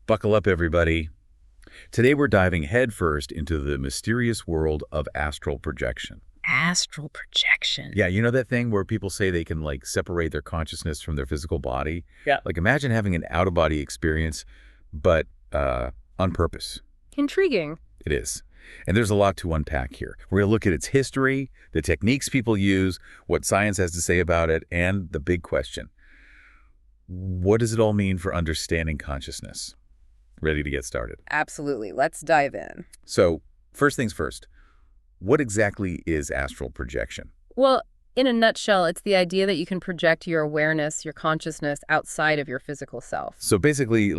Buckle up, everybody. Today we're diving headfirst into the mysterious world of astral projection. Astral projection. Yeah, you know that thing where people say they can, separate their consciousness from their physical body? Yeah. Imagine having an out-of-body experience, but on purpose. Intriguing. It is. And there's a lot to unpack here. We're going to look at its history, the techniques people use, what science has to say about it, and the big question. What does it all mean for understanding consciousness? Ready to get started? Absolutely. Let's dive in. So, first things first, what exactly is astral projection? Well, in a nutshell, it's the idea that you can project your awareness, your consciousness outside of your physical self. So basically,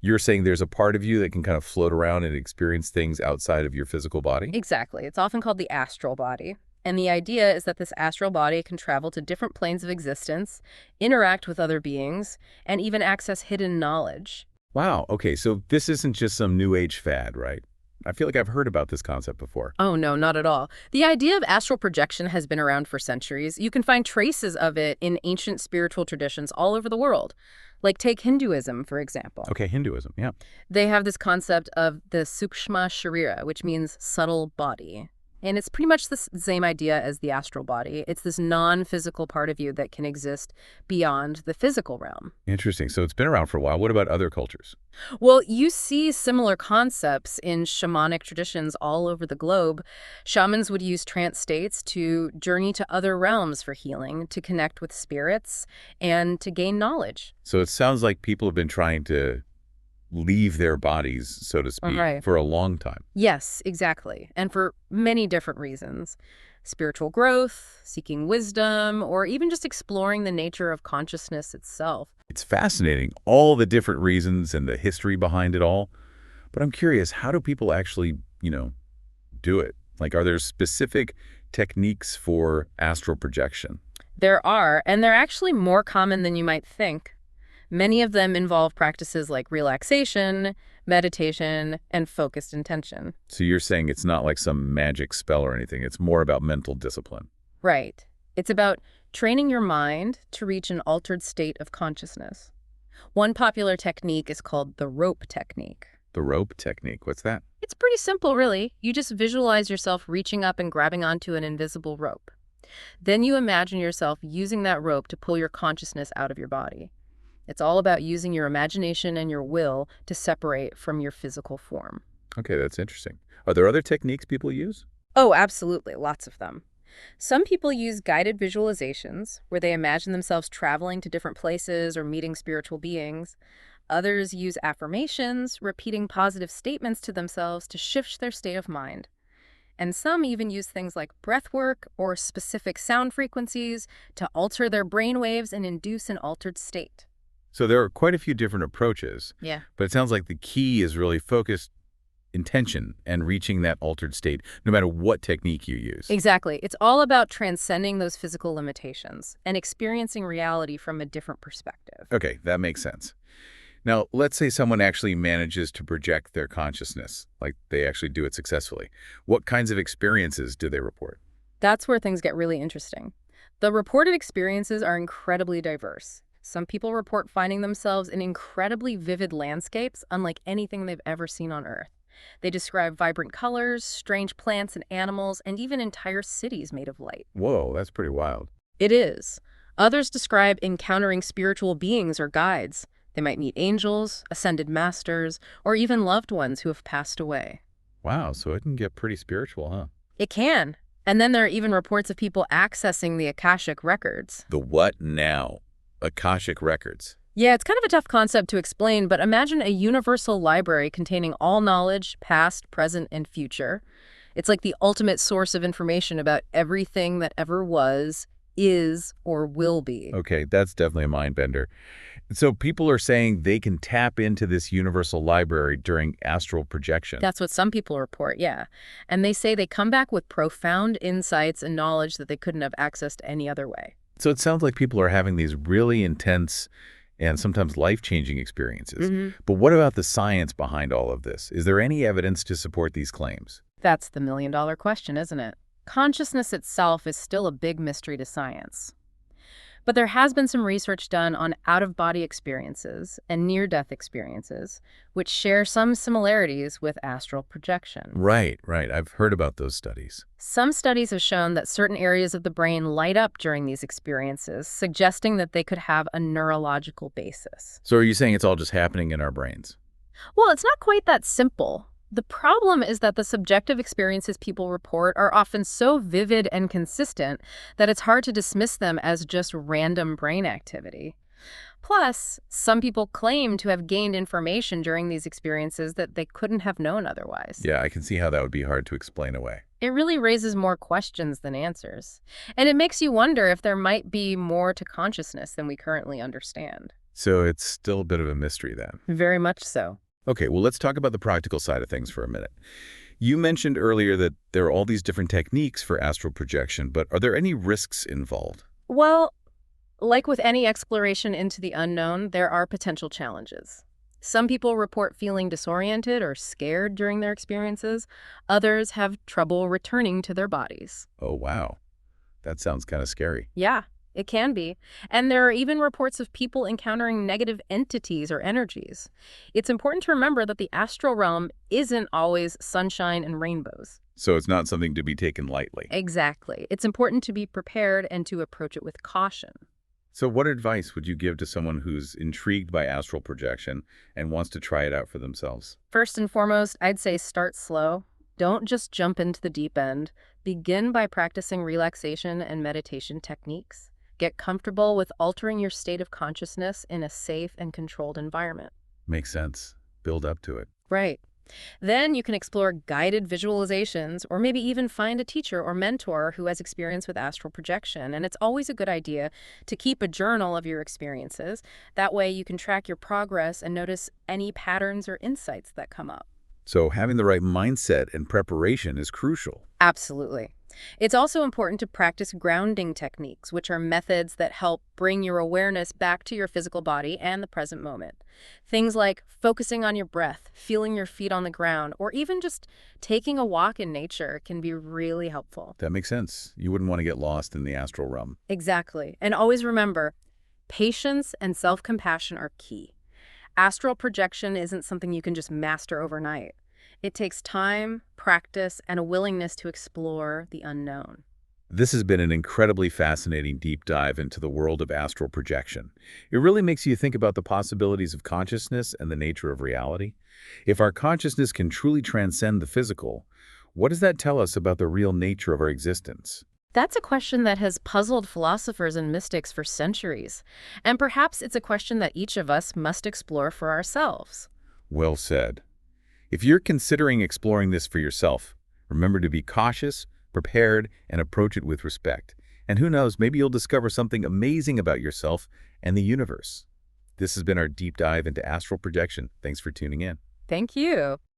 you're saying there's a part of you that can kind of float around and experience things outside of your physical body? Exactly. It's often called the astral body. And the idea is that this astral body can travel to different planes of existence, interact with other beings, and even access hidden knowledge. Wow, okay, so this isn't just some new age fad, right? I feel like I've heard about this concept before. Oh, no, not at all. The idea of astral projection has been around for centuries. You can find traces of it in ancient spiritual traditions all over the world. Like take Hinduism, for example. Okay, Hinduism, yeah. They have this concept of the sukshma sharira, which means subtle body. And it's pretty much the same idea as the astral body. It's this non-physical part of you that can exist beyond the physical realm. Interesting. So it's been around for a while. What about other cultures? Well, you see similar concepts in shamanic traditions all over the globe. Shamans would use trance states to journey to other realms for healing, to connect with spirits, and to gain knowledge. So it sounds like people have been trying to leave their bodies, so to speak, Right. for a long time. Yes, exactly. And for many different reasons. Spiritual growth, seeking wisdom, or even just exploring the nature of consciousness itself. It's fascinating, all the different reasons and the history behind it all. But I'm curious, how do people actually, do it? Are there specific techniques for astral projection? There are, and they're actually more common than you might think. Many of them involve practices like relaxation, meditation, and focused intention. So you're saying it's not like some magic spell or anything. It's more about mental discipline. Right. It's about training your mind to reach an altered state of consciousness. One popular technique is called the rope technique. The rope technique, what's that? It's pretty simple, really. You just visualize yourself reaching up and grabbing onto an invisible rope. Then you imagine yourself using that rope to pull your consciousness out of your body. It's all about using your imagination and your will to separate from your physical form. Okay, that's interesting. Are there other techniques people use? Oh, absolutely. Lots of them. Some people use guided visualizations, where they imagine themselves traveling to different places or meeting spiritual beings. Others use affirmations, repeating positive statements to themselves to shift their state of mind. And some even use things like breath work or specific sound frequencies to alter their brain waves and induce an altered state. So there are quite a few different approaches. Yeah. But it sounds like the key is really focused intention and reaching that altered state, no matter what technique you use. Exactly. It's all about transcending those physical limitations and experiencing reality from a different perspective. Okay, that makes sense. Now, let's say someone actually manages to project their consciousness, like they actually do it successfully. What kinds of experiences do they report? That's where things get really interesting. The reported experiences are incredibly diverse. Some people report finding themselves in incredibly vivid landscapes, unlike anything they've ever seen on Earth. They describe vibrant colors, strange plants and animals, and even entire cities made of light. Whoa, that's pretty wild. It is. Others describe encountering spiritual beings or guides. They might meet angels, ascended masters, or even loved ones who have passed away. Wow, so it can get pretty spiritual, huh? It can. And then there are even reports of people accessing the Akashic records. The what now? Akashic records. Yeah, it's kind of a tough concept to explain, but imagine a universal library containing all knowledge, past, present, and future. It's like the ultimate source of information about everything that ever was, is, or will be. Okay, that's definitely a mind bender. So people are saying they can tap into this universal library during astral projection. That's what some people report, yeah. And they say they come back with profound insights and knowledge that they couldn't have accessed any other way. So it sounds like people are having these really intense and sometimes life-changing experiences. But what about the science behind all of this? Is there any evidence to support these claims? That's the million-dollar question, isn't it? Consciousness itself is still a big mystery to science. But there has been some research done on out-of-body experiences and near-death experiences, which share some similarities with astral projection. Right, right. I've heard about those studies. Some studies have shown that certain areas of the brain light up during these experiences, suggesting that they could have a neurological basis. So are you saying it's all just happening in our brains? Well, it's not quite that simple. The problem is that the subjective experiences people report are often so vivid and consistent that it's hard to dismiss them as just random brain activity. Plus, some people claim to have gained information during these experiences that they couldn't have known otherwise. Yeah, I can see how that would be hard to explain away. It really raises more questions than answers. And it makes you wonder if there might be more to consciousness than we currently understand. So it's still a bit of a mystery then. Very much so. Okay, well, let's talk about the practical side of things for a minute. You mentioned earlier that there are all these different techniques for astral projection, but are there any risks involved? Well, like with any exploration into the unknown, there are potential challenges. Some people report feeling disoriented or scared during their experiences. Others have trouble returning to their bodies. Oh, wow. That sounds kind of scary. Yeah, it can be. And there are even reports of people encountering negative entities or energies. It's important to remember that the astral realm isn't always sunshine and rainbows. So it's not something to be taken lightly. Exactly. It's important to be prepared and to approach it with caution. So what advice would you give to someone who's intrigued by astral projection and wants to try it out for themselves? First and foremost, I'd say start slow. Don't just jump into the deep end. Begin by practicing relaxation and meditation techniques. Get comfortable with altering your state of consciousness in a safe and controlled environment. Makes sense. Build up to it. Right. Then you can explore guided visualizations or maybe even find a teacher or mentor who has experience with astral projection. And it's always a good idea to keep a journal of your experiences. That way you can track your progress and notice any patterns or insights that come up. So having the right mindset and preparation is crucial. Absolutely. It's also important to practice grounding techniques, which are methods that help bring your awareness back to your physical body and the present moment. Things like focusing on your breath, feeling your feet on the ground, or even just taking a walk in nature can be really helpful. That makes sense. You wouldn't want to get lost in the astral realm. Exactly. And always remember, patience and self-compassion are key. Astral projection isn't something you can just master overnight. It takes time, practice, and a willingness to explore the unknown. This has been an incredibly fascinating deep dive into the world of astral projection. It really makes you think about the possibilities of consciousness and the nature of reality. If our consciousness can truly transcend the physical, what does that tell us about the real nature of our existence? That's a question that has puzzled philosophers and mystics for centuries. And perhaps it's a question that each of us must explore for ourselves. Well said. If you're considering exploring this for yourself, remember to be cautious, prepared, and approach it with respect. And who knows, maybe you'll discover something amazing about yourself and the universe. This has been our deep dive into astral projection. Thanks for tuning in. Thank you.